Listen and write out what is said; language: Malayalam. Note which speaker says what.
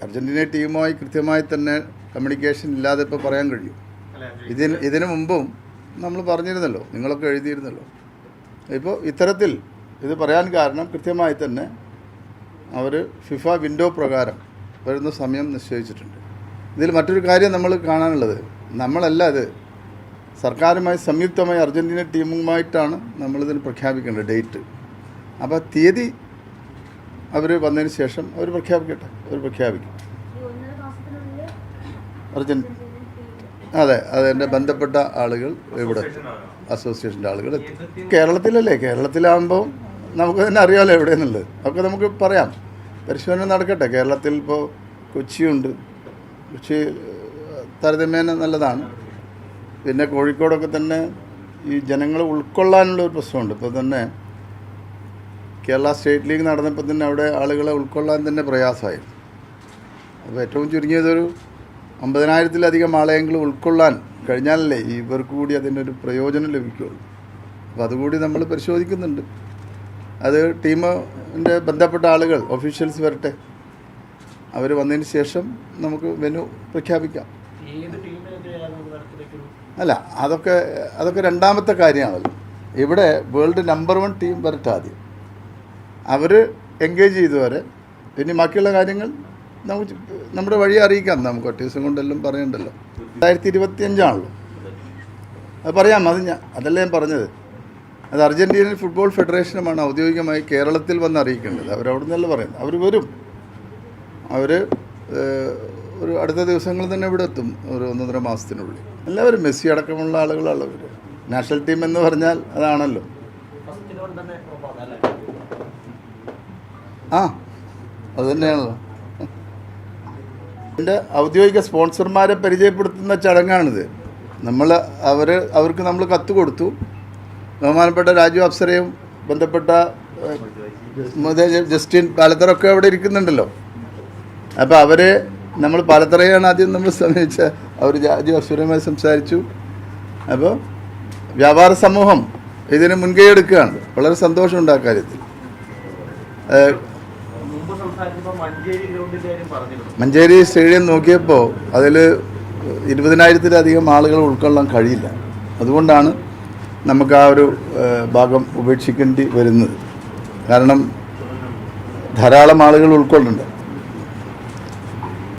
Speaker 1: അർജൻറ്റീന ടീമുമായി കൃത്യമായി തന്നെ കമ്മ്യൂണിക്കേഷൻ ഇല്ലാതെ ഇപ്പോൾ പറയാൻ കഴിയും. ഇതിനു മുമ്പും നമ്മൾ പറഞ്ഞിരുന്നല്ലോ, നിങ്ങളൊക്കെ എഴുതിയിരുന്നല്ലോ. ഇപ്പോൾ ഇത്തരത്തിൽ ഇത് പറയാൻ കാരണം കൃത്യമായി തന്നെ അവർ ഫിഫ വിൻഡോ പ്രകാരം വരുന്ന സമയം നിശ്ചയിച്ചിട്ടുണ്ട്. ഇതിൽ മറ്റൊരു കാര്യം നമ്മൾ കാണാനുള്ളത്, നമ്മളല്ല ഇത് സർക്കാരുമായി സംയുക്തമായി അർജൻറ്റീന ടീമുമായിട്ടാണ് നമ്മളിതിന് പ്രഖ്യാപിക്കേണ്ടത് ഡേറ്റ്. അപ്പോൾ തീയതി അവർ വന്നതിന് ശേഷം അവർ പ്രഖ്യാപിക്കട്ടെ, അവർ പ്രഖ്യാപിക്കും. അതെ, അതെൻ്റെ ബന്ധപ്പെട്ട ആളുകൾ ഇവിടെ അസോസിയേഷൻ്റെ ആളുകൾ എത്തും. കേരളത്തിലല്ലേ, കേരളത്തിലാകുമ്പോൾ നമുക്ക് തന്നെ അറിയാമല്ലോ എവിടെയെന്നുള്ളത്. അതൊക്കെ നമുക്ക് പറയാം. പരിശോധന നടക്കട്ടെ. കേരളത്തിൽ ഇപ്പോൾ കൊച്ചിയുണ്ട്, കൊച്ചി താരതമ്യേന നല്ലതാണ്. പിന്നെ കോഴിക്കോടൊക്കെ തന്നെ ഈ ജനങ്ങളെ ഉൾക്കൊള്ളാനുള്ള ഒരു പ്രശ്നമുണ്ട്. ഇപ്പോൾ തന്നെ കേരള സ്റ്റേറ്റ് ലീഗ് നടന്നപ്പോൾ തന്നെ അവിടെ ആളുകളെ ഉൾക്കൊള്ളാൻ തന്നെ പ്രയാസമായിരുന്നു. അപ്പോൾ ഏറ്റവും ചുരുങ്ങിയതൊരു 50,000-ലധികം ആളെയെങ്കിലും ഉൾക്കൊള്ളാൻ കഴിഞ്ഞാലല്ലേ ഇവർക്ക് കൂടി അതിനൊരു പ്രയോജനം ലഭിക്കുകയുള്ളൂ. അപ്പോൾ അതുകൂടി നമ്മൾ പരിശോധിക്കുന്നുണ്ട്. അത് ടീമിൻ്റെ ബന്ധപ്പെട്ട ആളുകൾ ഒഫീഷ്യൽസ് വരട്ടെ, അവർ വന്നതിന് ശേഷം നമുക്ക് വെന്യൂ പ്രഖ്യാപിക്കാം. അല്ല, അതൊക്കെ രണ്ടാമത്തെ കാര്യമാണല്ലോ. ഇവിടെ വേൾഡ് നമ്പർ 1 ടീം വരട്ടെ ആദ്യം, അവർ എൻഗേജ് ചെയ്തുവരെ. പിന്നെ ബാക്കിയുള്ള കാര്യങ്ങൾ നമുക്ക് നമ്മുടെ വഴി അറിയിക്കാം. നമുക്ക് ഒറ്റ ദിവസം കൊണ്ടെല്ലാം പറയണ്ടല്ലോ. 2025 അത് പറയാം. അതല്ല ഞാൻ പറഞ്ഞത്. അത് അർജൻറ്റീനൻ ഫുട്ബോൾ ഫെഡറേഷനുമാണ് ഔദ്യോഗികമായി കേരളത്തിൽ വന്ന് അറിയിക്കേണ്ടത്. അവരവിടെ നിന്നല്ല പറയുന്നത്. അവർ വരും. അവർ ഒരു അടുത്ത ദിവസങ്ങളിൽ തന്നെ ഇവിടെ എത്തും, ഒരു 1.5 മാസത്തിനുള്ളിൽ. എല്ലാവരും മെസ്സി അടക്കമുള്ള ആളുകളാണ് ഇവർ. നാഷണൽ ടീം എന്ന് പറഞ്ഞാൽ അതാണല്ലോ. അത് തന്നെയാണല്ലോ. എൻ്റെ ഔദ്യോഗിക സ്പോൺസർമാരെ പരിചയപ്പെടുത്തുന്ന ചടങ്ങാണിത്. അവർക്ക് നമ്മൾ കത്ത് കൊടുത്തു. ബഹുമാനപ്പെട്ട രാജു അപ്സരയും ബന്ധപ്പെട്ട ജസ്റ്റിൻ പാലത്തറൊക്കെ അവിടെ ഇരിക്കുന്നുണ്ടല്ലോ. അപ്പോൾ അവരെ നമ്മൾ പാലത്തറയാണ് ആദ്യം നമ്മൾ സമീപിച്ച. അവർ രാജു അപ്സരയുമായി സംസാരിച്ചു. അപ്പോൾ വ്യാപാര സമൂഹം ഇതിന് മുൻകൈ എടുക്കുകയാണ്. വളരെ സന്തോഷമുണ്ട് ആ കാര്യത്തിൽ. മഞ്ചേരി സ്റ്റേഡിയം നോക്കിയപ്പോൾ അതിൽ 20,000-ലധികം ആളുകൾ ഉൾക്കൊള്ളാൻ കഴിയില്ല. അതുകൊണ്ടാണ് നമുക്ക് ആ ഒരു ഭാഗം ഉപേക്ഷിക്കേണ്ടി വരുന്നത്. കാരണം ധാരാളം ആളുകൾ ഉൾക്കൊള്ളുന്നുണ്ട്.